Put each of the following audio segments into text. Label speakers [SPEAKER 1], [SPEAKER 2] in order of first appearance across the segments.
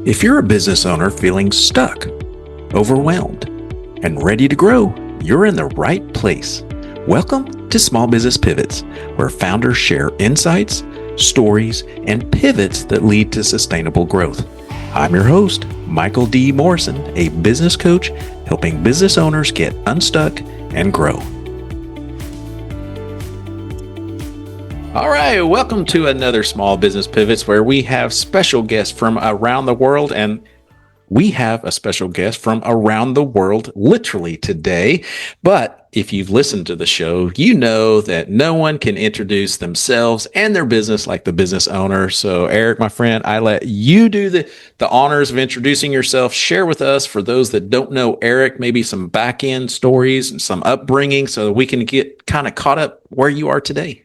[SPEAKER 1] If you're a business owner feeling stuck, overwhelmed, and ready to grow, you're in the right place. Welcome to Small Business Pivots, where founders share insights, stories, and pivots that lead to sustainable growth. I'm your host, Michael D. Morrison, a business coach helping business owners get unstuck and grow. All right, welcome to another Small Business Pivots where we have special guests from around the world, and we have a special guest from around the world literally today. But if you've listened to the show, you know that no one can introduce themselves and their business like the business owner. So Eric, my friend, I let you do the honors of introducing yourself. Share with us, for those that don't know Eric, maybe some back end stories and some upbringing so that we can get kind of caught up where you are today.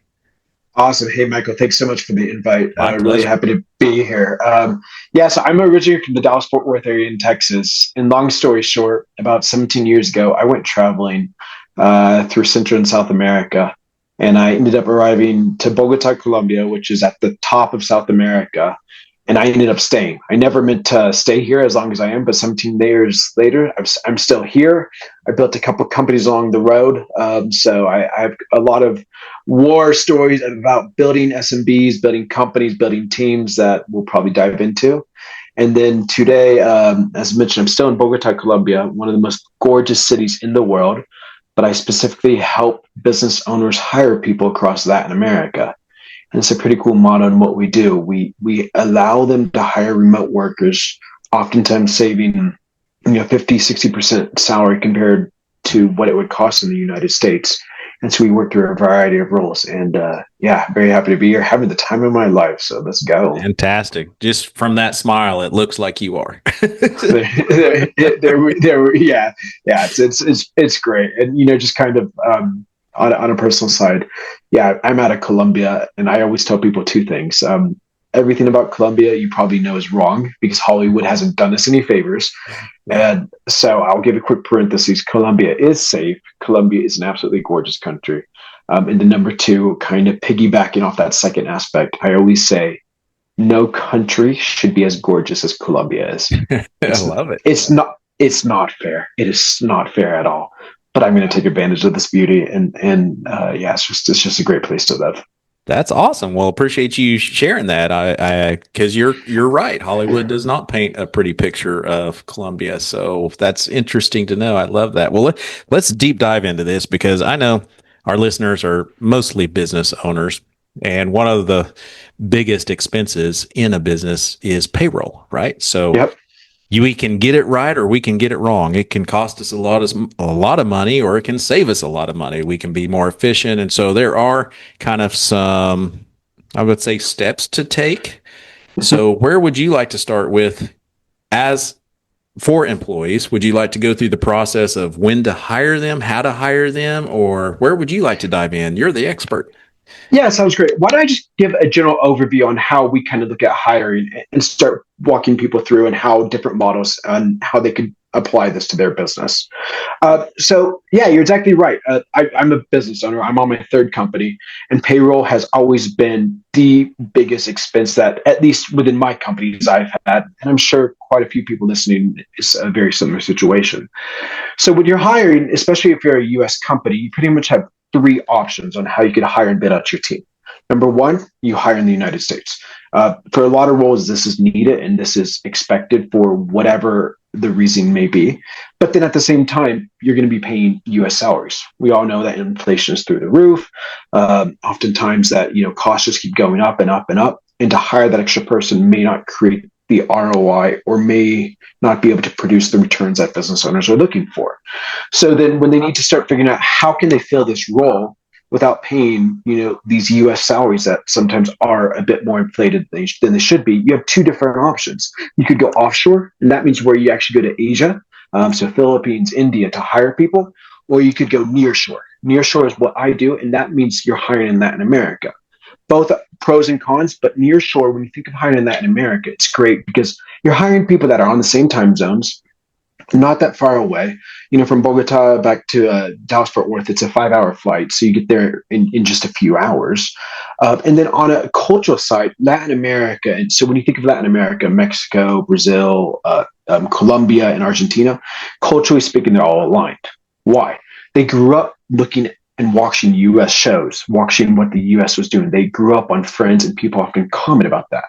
[SPEAKER 2] Awesome. Hey, Michael, thanks so much for the invite.
[SPEAKER 1] Really
[SPEAKER 2] happy to be here. So I'm originally from the Dallas-Fort Worth area in Texas. And long story short, about 17 years ago, I went traveling through Central and South America. And I ended up arriving to Bogota, Colombia, which is at the top of South America. And I ended up staying. I never meant to stay here as long as I am, but 17 years later, I'm still here. I built a couple companies along the road. So I have a lot of war stories about building SMBs, building companies, building teams that we'll probably dive into. And then today, as mentioned, I'm still in Bogota, Colombia, one of the most gorgeous cities in the world. But I specifically help business owners hire people across Latin America. And it's a pretty cool model in what we do. We allow them to hire remote workers, oftentimes saving 50-60% salary compared to what it would cost in the United States. And so we work through a variety of roles. And very happy to be here, having the time of my life. So let's go.
[SPEAKER 1] Fantastic. Just from that smile, it looks like you are.
[SPEAKER 2] It's great. And just kind of on a personal side, I'm out of Colombia, and I always tell people two things. Everything about Colombia you probably know is wrong because Hollywood hasn't done us any favors. And so I'll give a quick parenthesis. Colombia is safe. Colombia is an absolutely gorgeous country. And the number two, kind of piggybacking off that second aspect, I always say no country should be as gorgeous as Colombia is.
[SPEAKER 1] I love it.
[SPEAKER 2] It's not fair. It is not fair at all. But I'm going to take advantage of this beauty, and it's just a great place to live.
[SPEAKER 1] That's awesome. Well, appreciate you sharing that. Because you're right. Hollywood does not paint a pretty picture of Colombia, so that's interesting to know. I love that. Well, let's deep dive into this because I know our listeners are mostly business owners, and one of the biggest expenses in a business is payroll, right? So.
[SPEAKER 2] Yep.
[SPEAKER 1] We can get it right or we can get it wrong. It can cost us a lot of money, or it can save us a lot of money. We can be more efficient. And so there are kind of some, I would say, steps to take. So where would you like to start with for employees? Would you like to go through the process of when to hire them, how to hire them, or where would you like to dive in? You're the expert.
[SPEAKER 2] Yeah, sounds great. Why don't I just give a general overview on how we kind of look at hiring and start walking people through and how different models and how they could apply this to their business. You're exactly right. I'm a business owner. I'm on my third company, and payroll has always been the biggest expense that, at least within my companies, I've had. And I'm sure quite a few people listening is a very similar situation. So when you're hiring, especially if you're a U.S. company, you pretty much have three options on how you could hire and bid out your team. Number one, you hire in the United States. For a lot of roles, this is needed and this is expected for whatever the reason may be. But then at the same time, you're going to be paying U.S. salaries. We all know that inflation is through the roof. Oftentimes that, costs just keep going up and up and up. And to hire that extra person may not create the ROI or may not be able to produce the returns that business owners are looking for. So then when they need to start figuring out how can they fill this role without paying, these U.S. salaries that sometimes are a bit more inflated than they should be, you have two different options. You could go offshore, and that means where you actually go to Asia, so Philippines, India, to hire people, or you could go nearshore. Nearshore is what I do, and that means you're hiring in Latin America. Both pros and cons, but nearshore, when you think of hiring in Latin America, it's great because you're hiring people that are on the same time zones. not that far away. From Bogota back to Dallas Fort Worth, it's a 5 hour flight. So you get there in just a few hours. And then on a cultural side, Latin America. And so when you think of Latin America, Mexico, Brazil, Colombia, and Argentina, culturally speaking, they're all aligned. Why? They grew up looking and watching US shows, watching what the US was doing. They grew up on Friends, and people often comment about that.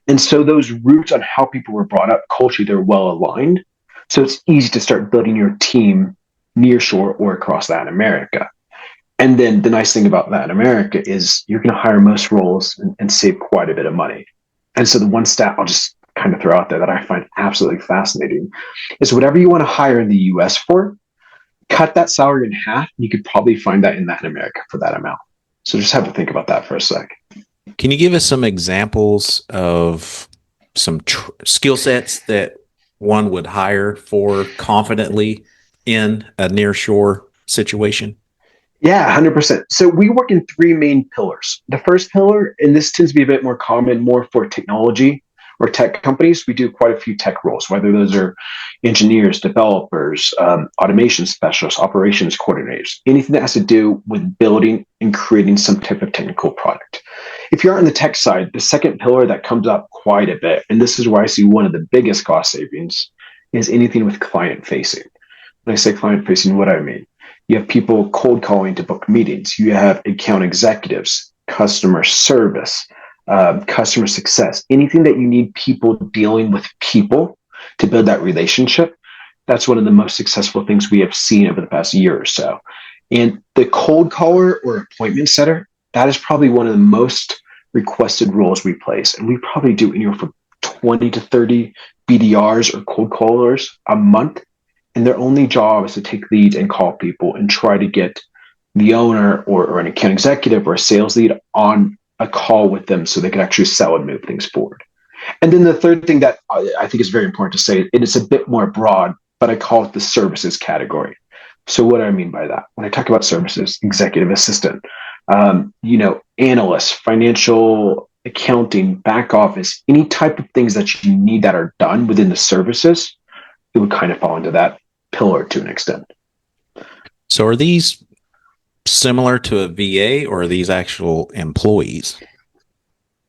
[SPEAKER 2] And so those roots on how people were brought up culturally, they're well aligned. So it's easy to start building your team near shore or across Latin America. And then the nice thing about Latin America is you're going to hire most roles and save quite a bit of money. And so the one stat I'll just kind of throw out there that I find absolutely fascinating is whatever you want to hire in the US for, cut that salary in half. You could probably find that in Latin America for that amount. So just have to think about that for a sec.
[SPEAKER 1] Can you give us some examples of some skill sets that one would hire for confidently in a nearshore situation?
[SPEAKER 2] Yeah, 100%. So we work in three main pillars. The first pillar, and this tends to be a bit more common, more for technology or tech companies, we do quite a few tech roles, whether those are engineers, developers, automation specialists, operations coordinators, anything that has to do with building and creating some type of technical product. If you're on the tech side, the second pillar that comes up quite a bit, and this is where I see one of the biggest cost savings, is anything with client facing. When I say client facing, what do I mean? You have people cold calling to book meetings. You have account executives, customer service, customer success, anything that you need people dealing with people to build that relationship. That's one of the most successful things we have seen over the past year or so. And the cold caller or appointment setter, that is probably one of the most requested roles we place. And we probably do anywhere from 20 to 30 BDRs or cold callers a month. And their only job is to take leads and call people and try to get the owner or an account executive or a sales lead on a call with them so they can actually sell and move things forward. And then the third thing that I think is very important to say, and it's a bit more broad, but I call it the services category. So what do I mean by that? When I talk about services, executive assistant, analyst, financial accounting, back office, any type of things that you need that are done within the services, it would kind of fall into that pillar to an extent.
[SPEAKER 1] So are these similar to a VA, or are these actual employees?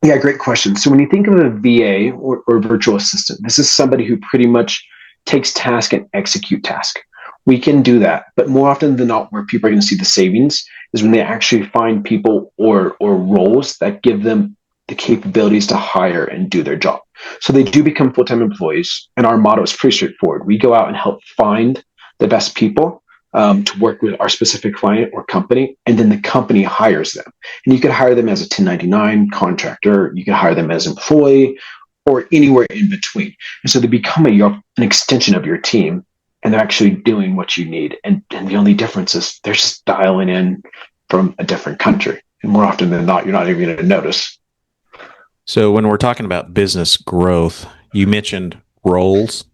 [SPEAKER 2] Yeah, great question. So when you think of a VA or virtual assistant, this is somebody who pretty much takes task and execute task. We can do that, but more often than not, where people are going to see the savings is when they actually find people or roles that give them the capabilities to hire and do their job. So they do become full-time employees, and our motto is pretty straightforward. We go out and help find the best people to work with our specific client or company, and then the company hires them. And you could hire them as a 1099 contractor, you could hire them as employee, or anywhere in between. And so they become an extension of your team, and they're actually doing what you need. And the only difference is they're just dialing in from a different country. And more often than not, you're not even going to notice.
[SPEAKER 1] So when we're talking about business growth, you mentioned roles.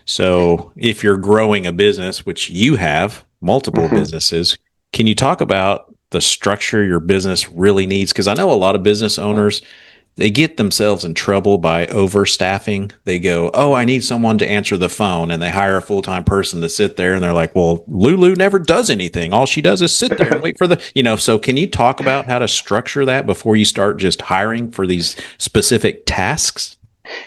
[SPEAKER 1] So if you're growing a business, which you have multiple businesses, can you talk about the structure your business really needs? Because I know a lot of business owners, they get themselves in trouble by overstaffing. They go, oh, I need someone to answer the phone. And they hire a full-time person to sit there. And they're like, well, Lulu never does anything. All she does is sit there and wait for so can you talk about how to structure that before you start just hiring for these specific tasks?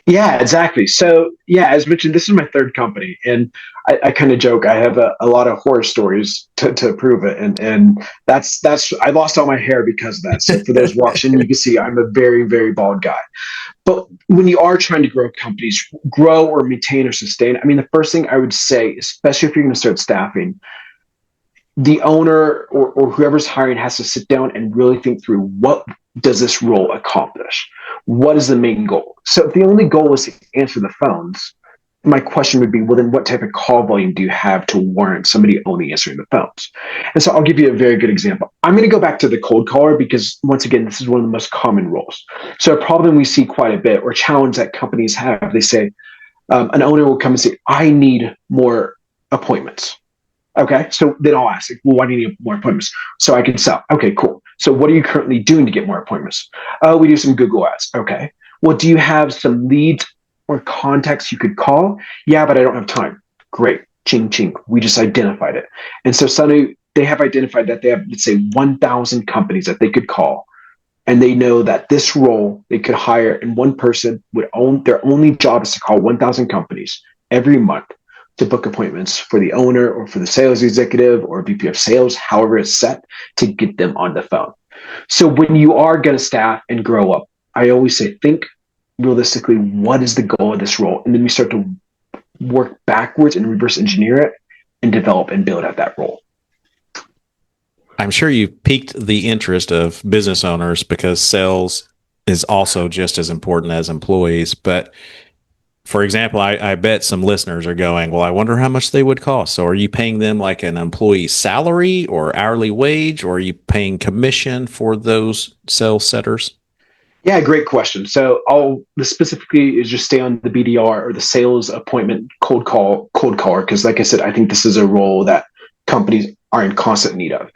[SPEAKER 2] Yeah, exactly. So, yeah, as mentioned, this is my third company, and I kind of joke I have a lot of horror stories to prove it, and that's I lost all my hair because of that. So, for those watching, you can see I'm a very, very bald guy. But when you are trying to grow companies, grow or maintain or sustain, I mean, the first thing I would say, especially if you're going to start staffing, the owner or whoever's hiring has to sit down and really think through, what does this role accomplish? What is the main goal? So if the only goal is to answer the phones, my question would be, well, then what type of call volume do you have to warrant somebody only answering the phones? And so I'll give you a very good example. I'm going to go back to the cold caller because, once again, this is one of the most common roles. So a problem we see quite a bit, or a challenge that companies have, they say, an owner will come and say, I need more appointments. Okay, so then I'll ask, well, why do you need more appointments? So I can sell. Okay, cool. So what are you currently doing to get more appointments? Oh, we do some Google ads. Okay. Well, do you have some leads or contacts you could call? Yeah, but I don't have time. Great. Ching, ching. We just identified it. And so suddenly they have identified that they have, let's say, 1,000 companies that they could call. And they know that this role they could hire, and one person would own, their only job is to call 1,000 companies every month to book appointments for the owner or for the sales executive or VP of sales, however it's set, to get them on the phone. So when you are going to staff and grow up, I always say, think realistically, what is the goal of this role? And then we start to work backwards and reverse engineer it and develop and build out that role.
[SPEAKER 1] I'm sure you piqued the interest of business owners because sales is also just as important as employees. But for example, I bet some listeners are going, well, I wonder how much they would cost. So are you paying them like an employee salary or hourly wage, or are you paying commission for those sales setters?
[SPEAKER 2] Yeah, great question. So I'll specifically is just stay on the BDR or the sales appointment cold caller, because like I said, I think this is a role that companies are in constant need of.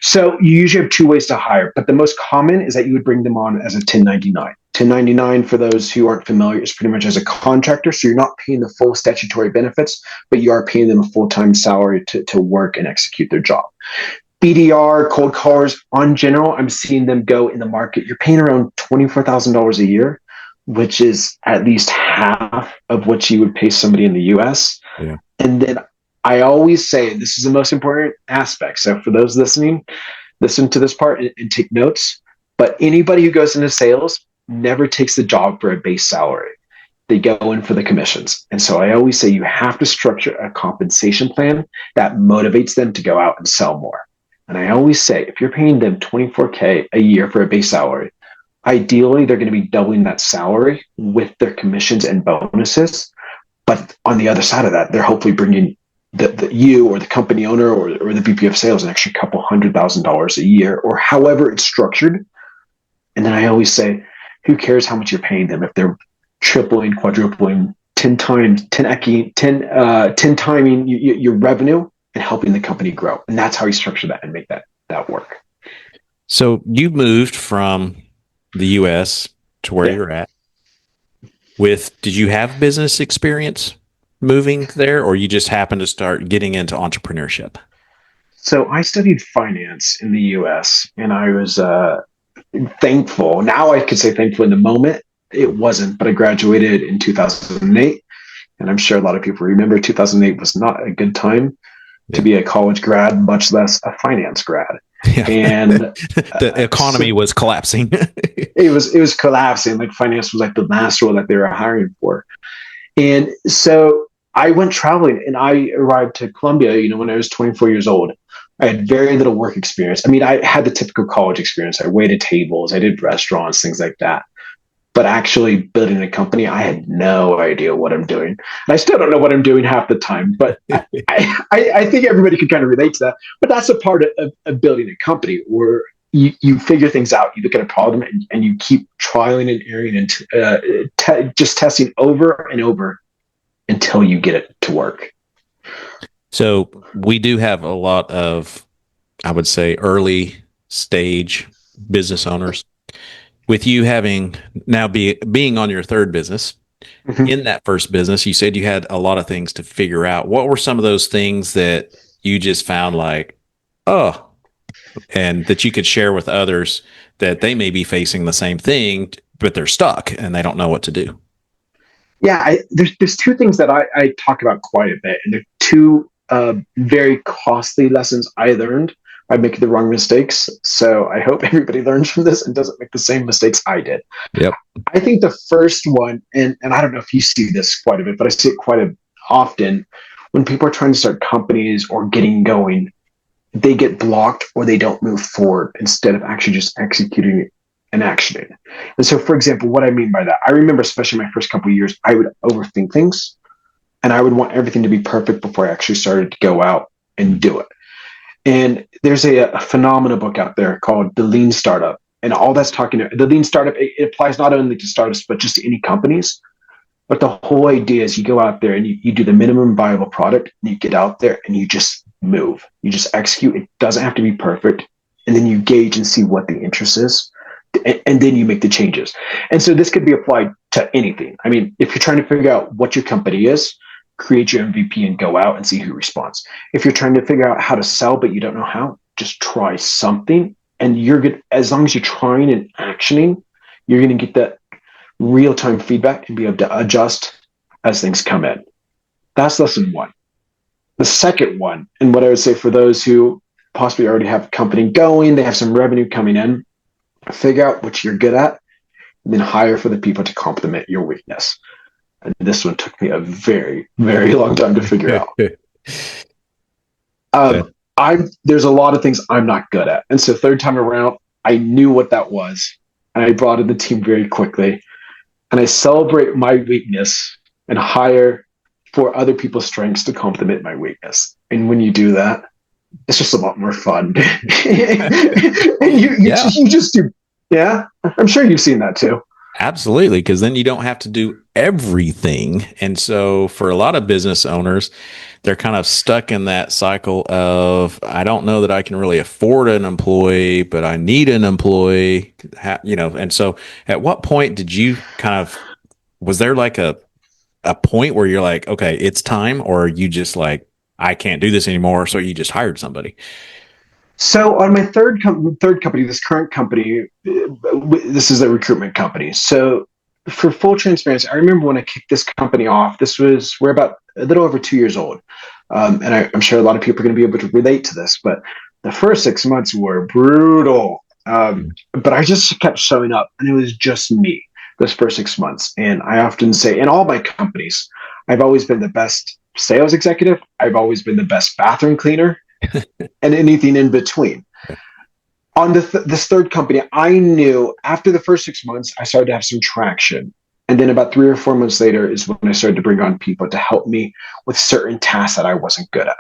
[SPEAKER 2] So you usually have two ways to hire, but the most common is that you would bring them on as a 1099. 1099, for those who aren't familiar, is pretty much as a contractor. So you're not paying the full statutory benefits, but you are paying them a full-time salary to work and execute their job. BDR, cold callers, on general, I'm seeing them go in the market. You're paying around $24,000 a year, which is at least half of what you would pay somebody in the US.
[SPEAKER 1] Yeah.
[SPEAKER 2] And then I always say, this is the most important aspect. So for those listening, listen to this part and take notes. But anybody who goes into sales never takes the job for a base salary. They go in for the commissions. And so I always say you have to structure a compensation plan that motivates them to go out and sell more. And I always say, if you're paying them $24K a year for a base salary, ideally they're going to be doubling that salary with their commissions and bonuses. But on the other side of that, they're hopefully bringing you or the company owner or the VP of sales an extra couple $100,000 a year, or however it's structured. And then I always say, who cares how much you're paying them if they're tripling, quadrupling, 10 times, 10 timing your revenue and helping the company grow. And that's how you structure that and make that work.
[SPEAKER 1] So you moved from the US to where you're at did you have business experience moving there, or you just happened to start getting into entrepreneurship?
[SPEAKER 2] So I studied finance in the US, and I was thankful. Now I could say thankful. In the moment, it wasn't, but I graduated in 2008. And I'm sure a lot of people remember 2008 was not a good time to be a college grad, much less a finance grad.
[SPEAKER 1] Yeah.
[SPEAKER 2] And
[SPEAKER 1] the economy was collapsing.
[SPEAKER 2] it was collapsing. Like finance was like the last role that they were hiring for. And so I went traveling, and I arrived to Columbia, when I was 24 years old. I had very little work experience. I mean, I had the typical college experience. I waited tables, I did restaurants, things like that. But actually building a company, I had no idea what I'm doing. And I still don't know what I'm doing half the time, but I think everybody can kind of relate to that. But that's a part of building a company, where you figure things out, you look at a problem, and you keep trialing and erring and just testing over and over until you get it to work.
[SPEAKER 1] So we do have a lot of, I would say, early stage business owners. With you having now being on your third business, in that first business, you said you had a lot of things to figure out. What were some of those things that you just found like, oh, and that you could share with others that they may be facing the same thing, but they're stuck and they don't know what to do?
[SPEAKER 2] Yeah, there's two things that I talk about quite a bit, and they're two very costly lessons I learned by making the wrong mistakes. So I hope everybody learns from this and doesn't make the same mistakes I did.
[SPEAKER 1] Yep.
[SPEAKER 2] I think the first one, and I don't know if you see this quite a bit, but I see it quite often when people are trying to start companies or getting going, they get blocked or they don't move forward instead of actually just executing and actioning. And so, for example, what I mean by that, I remember especially my first couple of years, I would overthink things and I would want everything to be perfect before I actually started to go out and do it. And there's a phenomenal book out there called The Lean Startup. And all that's the Lean Startup, it applies not only to startups, but just to any companies. But the whole idea is you go out there and you do the minimum viable product, and you get out there and you just move. You just execute. It doesn't have to be perfect. And then you gauge and see what the interest is. And then you make the changes. And so this could be applied to anything. I mean, if you're trying to figure out what your company is, create your MVP and go out and see who responds. If you're trying to figure out how to sell, but you don't know how, just try something. And you're good. As long as you're trying and actioning, you're going to get that real-time feedback and be able to adjust as things come in. That's lesson one. The second one, and what I would say for those who possibly already have a company going, they have some revenue coming in, figure out what you're good at, and then hire for the people to complement your weakness. And this one took me a very, very long time to figure out. There's a lot of things I'm not good at. And so third time around, I knew what that was. And I brought in the team very quickly. And I celebrate my weakness and hire for other people's strengths to complement my weakness. And when you do that, it's just a lot more fun. And you just do. Yeah, I'm sure you've seen that too.
[SPEAKER 1] Absolutely, because then you don't have to do everything. And so for a lot of business owners, they're kind of stuck in that cycle of, I don't know that I can really afford an employee, but I need an employee, and so at what point did you was there like a point where you're like, okay, it's time, or are you just like, I can't do this anymore, so you just hired somebody?
[SPEAKER 2] So on my third company, this current company, this is a recruitment company. So for full transparency, I remember when I kicked this company off, we're about a little over 2 years old. And I'm sure a lot of people are going to be able to relate to this, but the first 6 months were brutal. But I just kept showing up, and it was just me those first 6 months. And I often say in all my companies, I've always been the best sales executive. I've always been the best bathroom cleaner. And anything in between. On this third company, I knew after the first 6 months, I started to have some traction. And then about 3 or 4 months later is when I started to bring on people to help me with certain tasks that I wasn't good at.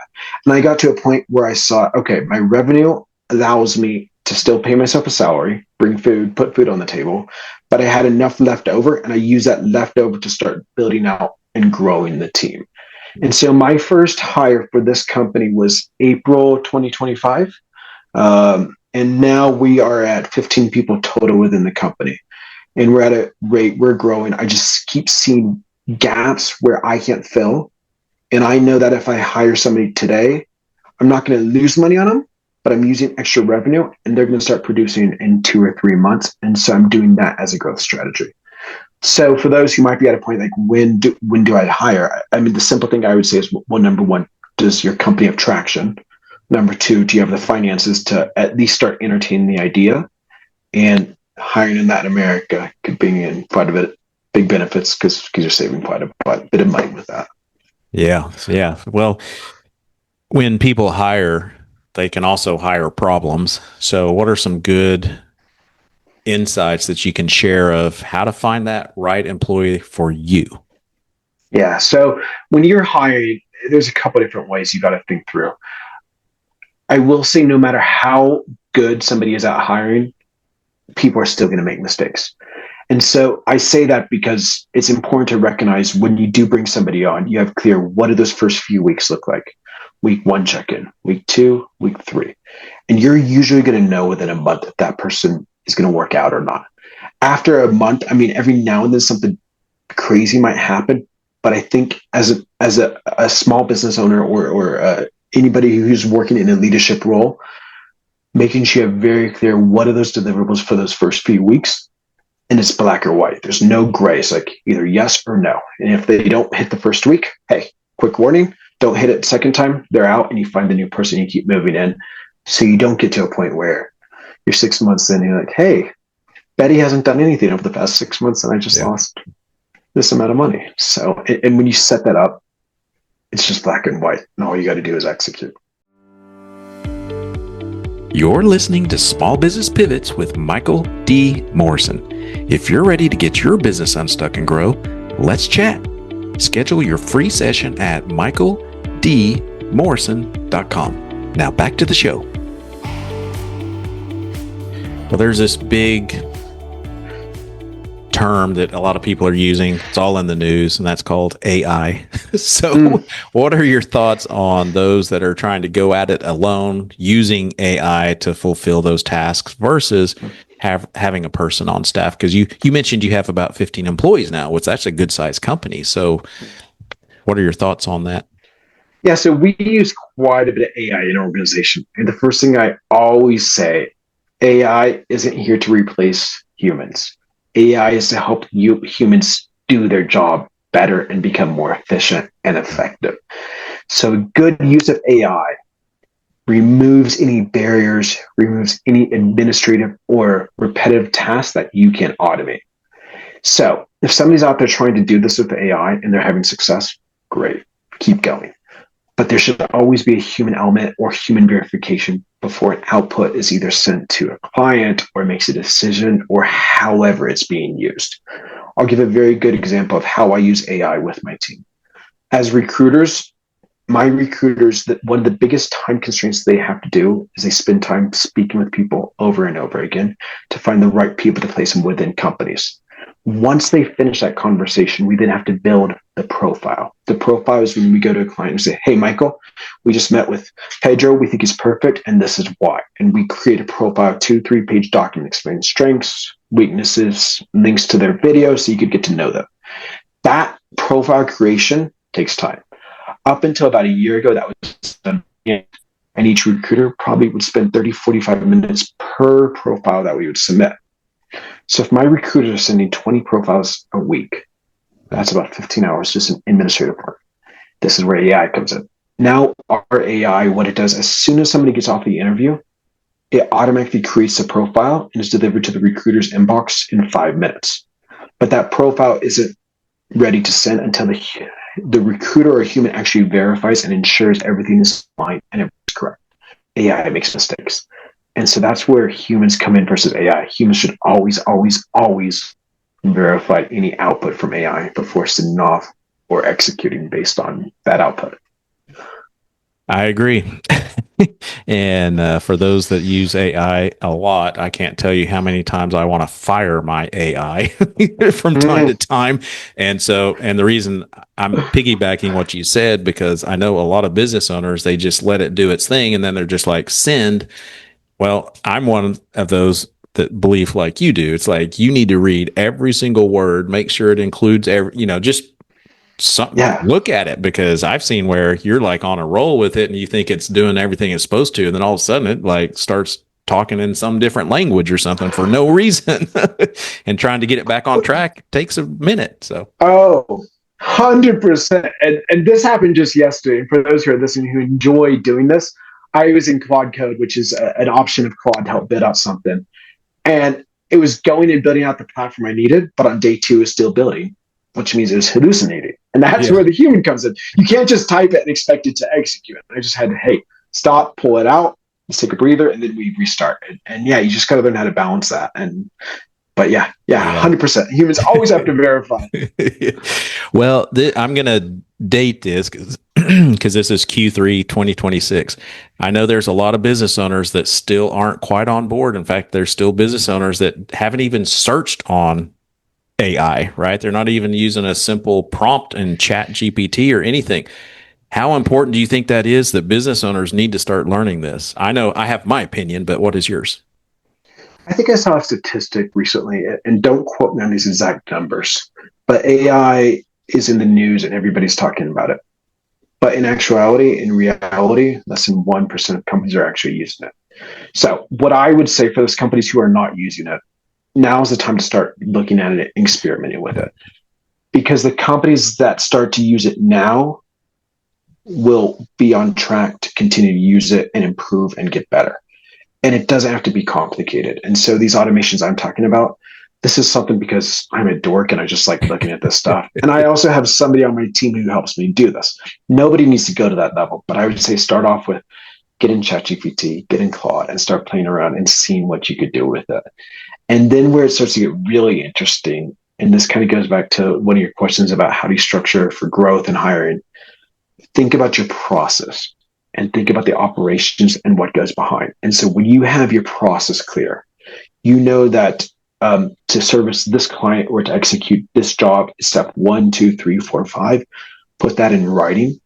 [SPEAKER 2] And I got to a point where I saw, okay, my revenue allows me to still pay myself a salary, bring food, put food on the table, but I had enough left over, and I used that leftover to start building out and growing the team. And so my first hire for this company was April 2025. And now we are at 15 people total within the company. And we're at a rate, we're growing. I just keep seeing gaps where I can't fill. And I know that if I hire somebody today, I'm not going to lose money on them, but I'm using extra revenue, and they're going to start producing in 2 or 3 months. And so I'm doing that as a growth strategy. So for those who might be at a point like, when do I hire? I mean, the simple thing I would say is, well, number one, does your company have traction? Number two, do you have the finances to at least start entertaining the idea? And hiring in Latin America could bring in quite a bit big benefits because you're saving quite a bit of money with that.
[SPEAKER 1] Yeah. Well, when people hire, they can also hire problems. So what are some good insights that you can share of how to find that right employee for you?
[SPEAKER 2] Yeah. So when you're hiring, there's a couple different ways you got to think through. I will say, no matter how good somebody is at hiring, people are still going to make mistakes. And so I say that because it's important to recognize when you do bring somebody on, you have clear, what do those first few weeks look like? Week 1 check-in, week 2, week 3. And you're usually going to know within a month if that person is going to work out or not. After a month, I mean, every now and then something crazy might happen. But I think as a small business owner or anybody who's working in a leadership role, making sure you have very clear what are those deliverables for those first few weeks. And it's black or white. There's no gray. It's like either yes or no. And if they don't hit the first week, hey, quick warning, don't hit it the second time, they're out, and you find the new person, you keep moving in. So you don't get to a point where you're 6 months in and you're like, hey, Betty hasn't done anything over the past 6 months and I just lost this amount of money. So, and when you set that up, it's just black and white. And all you got to do is execute.
[SPEAKER 1] You're listening to Small Business Pivots with Michael D. Morrison. If you're ready to get your business unstuck and grow, let's chat. Schedule your free session at michaeldmorrison.com. Now back to the show. Well, there's this big term that a lot of people are using. It's all in the news, and that's called AI. So what are your thoughts on those that are trying to go at it alone, using AI to fulfill those tasks versus having a person on staff? Because you mentioned you have about 15 employees now, which that's a good sized company. So What are your thoughts on that?
[SPEAKER 2] Yeah, so we use quite a bit of AI in our organization. And the first thing I always say, AI isn't here to replace humans. AI is to help humans do their job better and become more efficient and effective. So good use of AI removes any barriers, removes any administrative or repetitive tasks that you can automate. So if somebody's out there trying to do this with AI and they're having success, great, keep going. But there should always be a human element or human verification before an output is either sent to a client or makes a decision or however it's being used. I'll give a very good example of how I use AI with my team. As recruiters, my recruiters, that one of the biggest time constraints they have to do is they spend time speaking with people over and over again to find the right people to place them within companies. Once they finish that conversation, we then have to build the profile. The profile is when we go to a client and say, hey, Michael, we just met with Pedro. We think he's perfect, and this is why. And we create a profile, 2-3 page document explaining strengths, weaknesses, links to their video so you could get to know them. That profile creation takes time. Up until about a year ago, that was done. And each recruiter probably would spend 30-45 minutes per profile that we would submit. So if my recruiters are sending 20 profiles a week, that's about 15 hours just in administrative work. This is where AI comes in. Now, our AI, what it does, as soon as somebody gets off the interview, it automatically creates a profile and is delivered to the recruiter's inbox in 5 minutes. But that profile isn't ready to send until the recruiter or human actually verifies and ensures everything is fine and everything's correct. AI makes mistakes. And so that's where humans come in versus AI. Humans should always, always, always verify any output from AI before sending off or executing based on that output.
[SPEAKER 1] I agree. And for those that use AI a lot, I can't tell you how many times I want to fire my AI from time to time. And the reason I'm piggybacking what you said, because I know a lot of business owners, they just let it do its thing. And then they're just like, send. Well, I'm one of those that believe like you do. It's like, you need to read every single word, make sure it includes just look at it, because I've seen where you're like on a roll with it and you think it's doing everything it's supposed to. And then all of a sudden it like starts talking in some different language or something for no reason and trying to get it back on track takes a minute. So,
[SPEAKER 2] 100%. And this happened just yesterday. For those who are listening who enjoy doing this, I was in Claude Code, which is an option of Claude to help build out something. And it was going and building out the platform I needed, but on day 2 is still building, which means it was hallucinating. And that's where the human comes in. You can't just type it and expect it to execute. I just had to, hey, stop, pull it out, let's take a breather, and then we restart. And yeah, you just got to learn how to balance that. But yeah, 100%. Humans always have to verify.
[SPEAKER 1] Well, I'm going to date this because this is Q3 2026. I know there's a lot of business owners that still aren't quite on board. In fact, there's still business owners that haven't even searched on AI, right? They're not even using a simple prompt in Chat GPT or anything. How important do you think that is that business owners need to start learning this? I know I have my opinion, but what is yours?
[SPEAKER 2] I think I saw a statistic recently, and don't quote me on these exact numbers, but AI is in the news and everybody's talking about it. But in actuality, in reality, less than 1% of companies are actually using it. So what I would say for those companies who are not using it, now is the time to start looking at it and experimenting with it. Because the companies that start to use it now will be on track to continue to use it and improve and get better. And it doesn't have to be complicated. And so these automations I'm talking about, this is something because I'm a dork and I just like looking at this stuff. And I also have somebody on my team who helps me do this. Nobody needs to go to that level, but I would say start off with get in ChatGPT, get in Claude, and start playing around and seeing what you could do with it. And then where it starts to get really interesting, and this kind of goes back to one of your questions about how do you structure for growth and hiring, think about your process and think about the operations and what goes behind. And so when you have your process clear, you know that to service this client or to execute this job, step 1, 2, 3, 4, 5, put that in writing.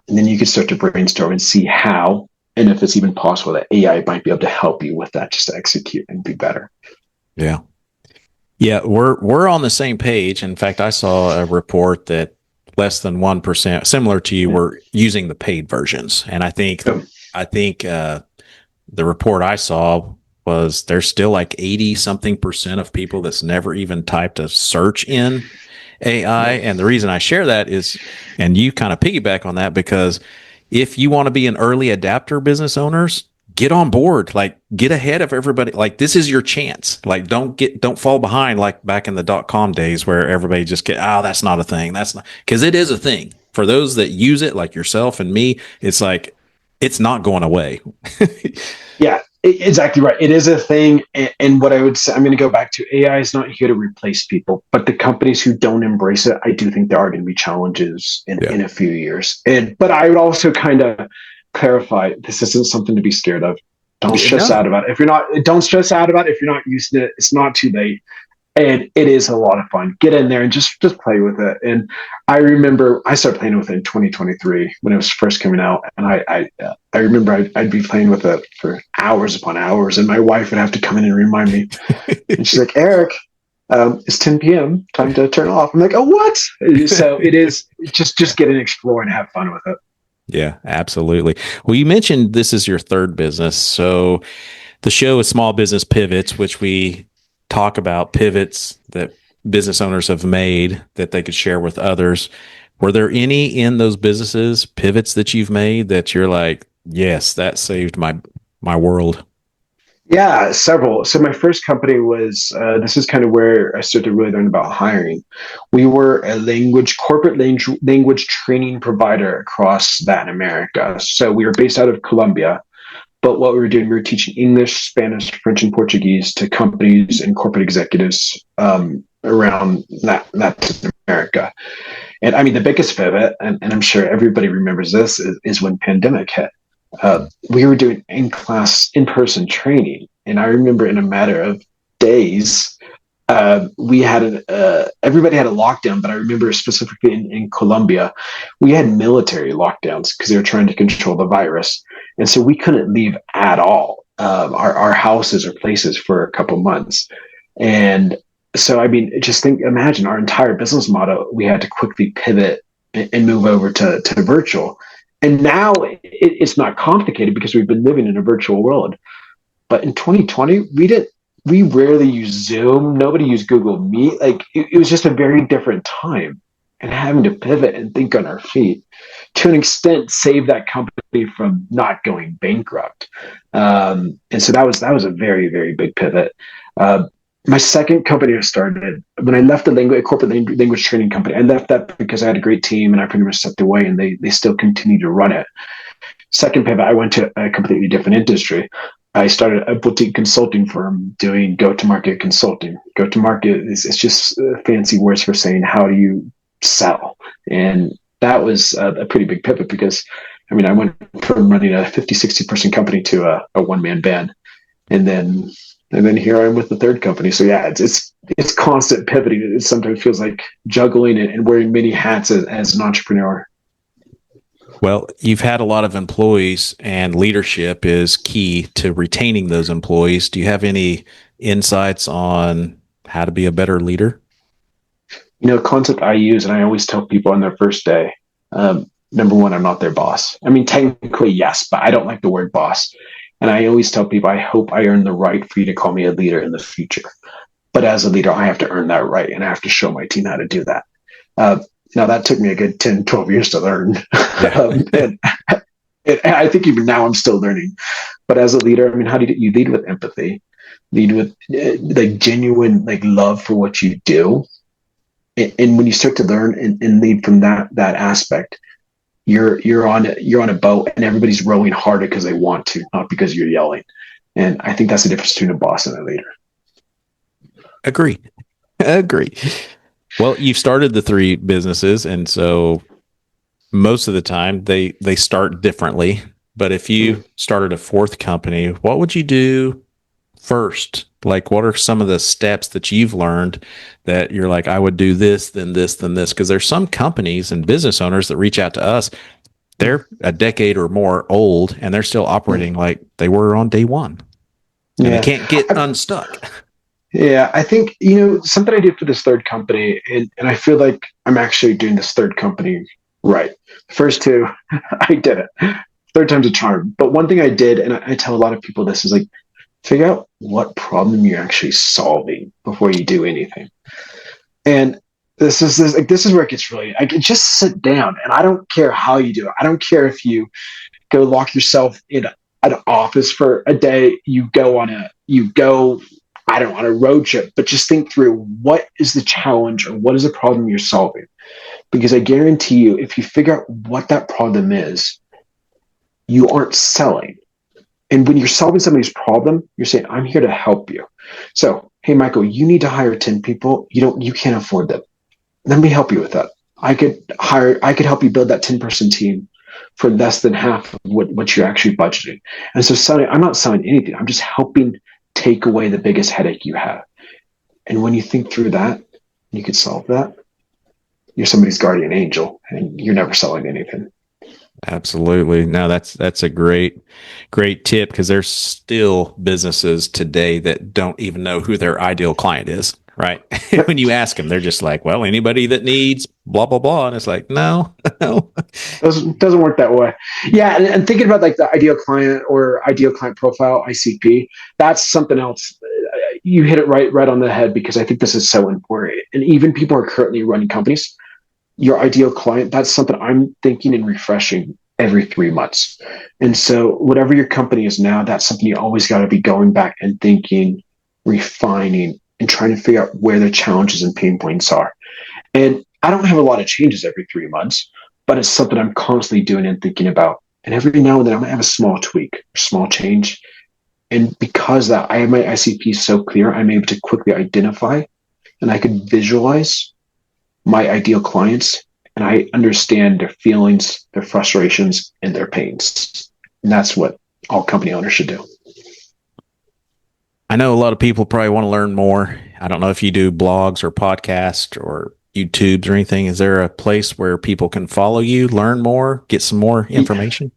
[SPEAKER 2] And then you can start to brainstorm and see how, and if it's even possible that AI might be able to help you with that, just to execute and be better.
[SPEAKER 1] Yeah, we're on the same page. In fact, I saw a report that less than 1%, similar to you, were using the paid versions. And I think the report I saw was there's still like 80 something percent of people that's never even typed a search in AI. And the reason I share that is, and you kind of piggyback on that, because if you want to be an early adapter business owners, get on board, like get ahead of everybody. Like this is your chance. Like don't fall behind like back in the .com days where everybody just that's not a thing. That's not, because it is a thing for those that use it, like yourself and me. It's like, it's not going away.
[SPEAKER 2] Yeah, exactly right. It is a thing. And what I would say, I'm going to go back to AI is not here to replace people, but the companies who don't embrace it, I do think there are going to be challenges in a few years. But I would also kind of clarify, this isn't something to be scared of. Don't stress out about it. Don't stress out about it. If you're not using it, it's not too late. And it is a lot of fun. Get in there and just play with it. And I remember I started playing with it in 2023 when it was first coming out. And I remember I'd be playing with it for hours upon hours. And my wife would have to come in and remind me. And she's like, Eric, it's 10 p.m. Time to turn off. I'm like, oh, what? So it is just get and explore and have fun with it.
[SPEAKER 1] Yeah, absolutely. Well, you mentioned this is your third business. So the show is Small Business Pivots, which we talk about pivots that business owners have made that they could share with others. Were there any in those businesses, pivots that you've made that you're like, yes, that saved my world?
[SPEAKER 2] Yeah, several. So my first company was, this is kind of where I started to really learn about hiring. We were a corporate language training provider across Latin America. So we were based out of Colombia. But what we were doing, we were teaching English, Spanish, French, and Portuguese to companies and corporate executives around Latin America. And I mean, the biggest pivot, and I'm sure everybody remembers this, is when pandemic hit. We were doing in-person training. And I remember in a matter of days, we had everybody had a lockdown, but I remember specifically in Colombia, we had military lockdowns because they were trying to control the virus. And so we couldn't leave at all, our houses or places for a couple months. And so, I mean, imagine our entire business model, we had to quickly pivot and move over to virtual. And now it's not complicated because we've been living in a virtual world. But in 2020, we rarely used Zoom. Nobody used Google Meet. Like it was just a very different time, and having to pivot and think on our feet to an extent saved that company from not going bankrupt. And so that was a very, very big pivot. My second company I started when I left the corporate language training company. I left that because I had a great team and I pretty much stepped away, and they still continue to run it. Second pivot, I went to a completely different industry. I started a boutique consulting firm doing go-to-market consulting. Go-to-market is just fancy words for saying how do you sell, and that was a pretty big pivot because, I mean, I went from running a 50, 60 person company to a one-man band, and then here I am with the third company. So yeah, it's constant pivoting. It sometimes feels like juggling and wearing many hats as an entrepreneur.
[SPEAKER 1] Well, you've had a lot of employees, and leadership is key to retaining those employees. Do you have any insights on how to be a better leader?
[SPEAKER 2] A concept I use, and I always tell people on their first day, number one, I'm not their boss. I mean, technically, yes, but I don't like the word boss. And I always tell people, I hope I earn the right for you to call me a leader in the future. But as a leader, I have to earn that right, and I have to show my team how to do that. Now, that took me a good 10, 12 years to learn. And I think even now I'm still learning. But as a leader, I mean, how do you lead with empathy, lead with like genuine love for what you do. And when you start to learn and lead from that aspect, you're on a boat and everybody's rowing harder because they want to, not because you're yelling. And I think that's the difference between a boss and a leader.
[SPEAKER 1] Agree. Well, you've started the three businesses, and so most of the time they start differently. But if you started a fourth company, what would you do first? Like, what are some of the steps that you've learned that you're like, I would do this, then this, then this? Because there's some companies and business owners that reach out to us. They're a decade or more old, and they're still operating like they were on day one. And they can't get unstuck.
[SPEAKER 2] Yeah, I think, something I did for this third company, and I feel like I'm actually doing this third company right. The first two, I did it. Third time's a charm. But one thing I did, and I tell a lot of people this, is like, figure out what problem you're actually solving before you do anything. And this is where it gets really, I can just sit down, and I don't care how you do it. I don't care if you go lock yourself in an office for a day, I don't know, on a road trip, but just think through what is the challenge or what is the problem you're solving. Because I guarantee you, if you figure out what that problem is, you aren't selling. And when you're solving somebody's problem, you're saying, I'm here to help you. So, hey, Michael, you need to hire 10 people. You can't afford them. Let me help you with that. I could help you build that 10-person team for less than half of what you're actually budgeting. And so I'm not selling anything. I'm just helping take away the biggest headache you have. And when you think through that, you could solve that. You're somebody's guardian angel, and you're never selling anything.
[SPEAKER 1] Absolutely. No, that's a great tip, because there's still businesses today that don't even know who their ideal client is, right? When you ask them, they're just like, well, anybody that needs blah, blah, blah. And it's like, no, no.
[SPEAKER 2] Doesn't work that way. Yeah. And thinking about like the ideal client or ideal client profile, ICP, that's something else. You hit it right on the head, because I think this is so important. And even people who are currently running companies, your ideal client, that's something I'm thinking and refreshing every 3 months. And so whatever your company is now, that's something you always got to be going back and thinking, refining, and trying to figure out where the challenges and pain points are. And I don't have a lot of changes every 3 months, but it's something I'm constantly doing and thinking about. And every now and then I'm gonna have a small tweak, small change. And because that I have my ICP so clear, I'm able to quickly identify, and I could visualize my ideal clients, and I understand their feelings, their frustrations, and their pains. And that's what all company owners should do.
[SPEAKER 1] I know a lot of people probably want to learn more. I don't know if you do blogs or podcasts or YouTubes or anything. Is there a place where people can follow you, learn more, get some more information?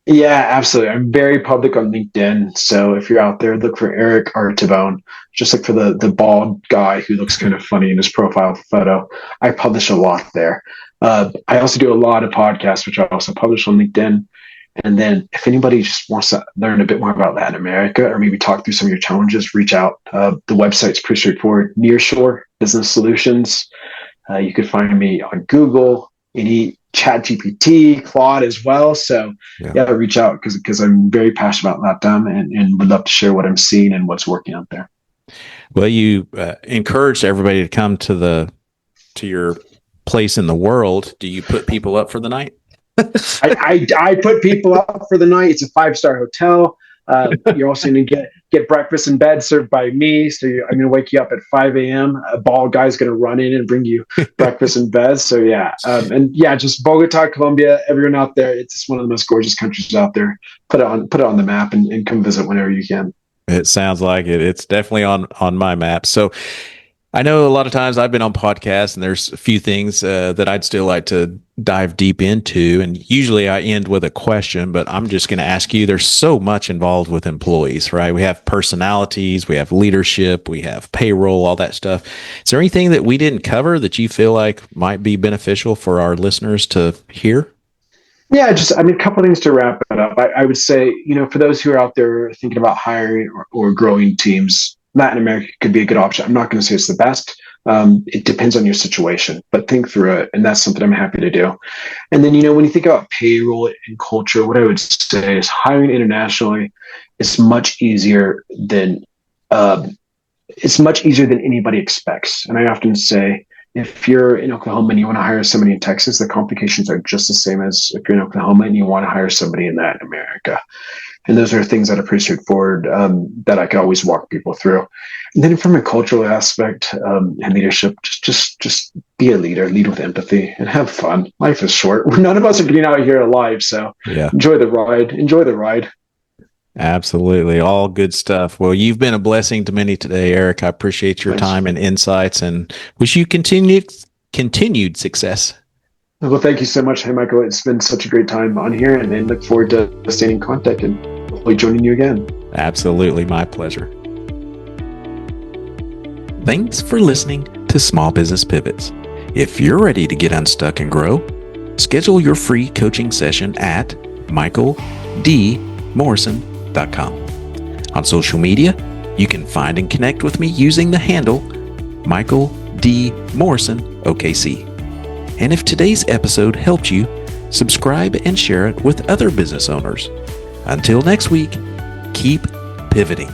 [SPEAKER 2] Yeah, absolutely. I'm very public on LinkedIn. So if you're out there, look for Eric Tabone. Just look for the bald guy who looks kind of funny in his profile photo. I publish a lot there. I also do a lot of podcasts, which I also publish on LinkedIn. And then if anybody just wants to learn a bit more about Latin America, or maybe talk through some of your challenges, reach out. The website's pretty straightforward. Nearshore Business Solutions. You could find me on Google, any Chat GPT, Claude as well. So yeah, reach out, because I'm very passionate about LATAM, and would love to share what I'm seeing and what's working out there.
[SPEAKER 1] Well, you encouraged everybody to come to your place in the world. Do you put people up for the night?
[SPEAKER 2] I put people up for the night. It's a 5-star hotel. You're also going to get breakfast in bed served by me. So I'm going to wake you up at 5 a.m. A bald guy's going to run in and bring you breakfast in bed. So yeah. And yeah, just Bogota, Colombia, everyone out there. It's one of the most gorgeous countries out there. Put it on the map, and come visit whenever you can.
[SPEAKER 1] It sounds like it. It's definitely on my map. So I know a lot of times I've been on podcasts, and there's a few things that I'd still like to dive deep into. And usually I end with a question, but I'm just going to ask you, there's so much involved with employees, right? We have personalities, we have leadership, we have payroll, all that stuff. Is there anything that we didn't cover that you feel like might be beneficial for our listeners to hear?
[SPEAKER 2] Yeah, a couple of things to wrap it up. I would say, for those who are out there thinking about hiring or growing teams, Latin America could be a good option. I'm not going to say it's the best. It depends on your situation, but think through it. And that's something I'm happy to do. And then, when you think about payroll and culture, what I would say is hiring internationally is much easier than anybody expects. And I often say, if you're in Oklahoma and you want to hire somebody in Texas, the complications are just the same as if you're in Oklahoma and you want to hire somebody in Latin America. And those are things that are pretty straightforward, that I can always walk people through. And then from a cultural aspect, and leadership, just be a leader, lead with empathy, and have fun. Life is short. None of us are getting out here alive, so enjoy the ride.
[SPEAKER 1] Absolutely. All good stuff. Well, you've been a blessing to many today, Eric. I appreciate your time and insights, and wish you continued success.
[SPEAKER 2] Well, thank you so much. Hey, Michael, it's been such a great time on here, and look forward to staying in contact and hopefully joining you again.
[SPEAKER 1] Absolutely. My pleasure. Thanks for listening to Small Business Pivots. If you're ready to get unstuck and grow, schedule your free coaching session at michaeldmorrison.com. On social media, you can find and connect with me using the handle Michael D. Morrison OKC. And if today's episode helped you, subscribe and share it with other business owners. Until next week, keep pivoting.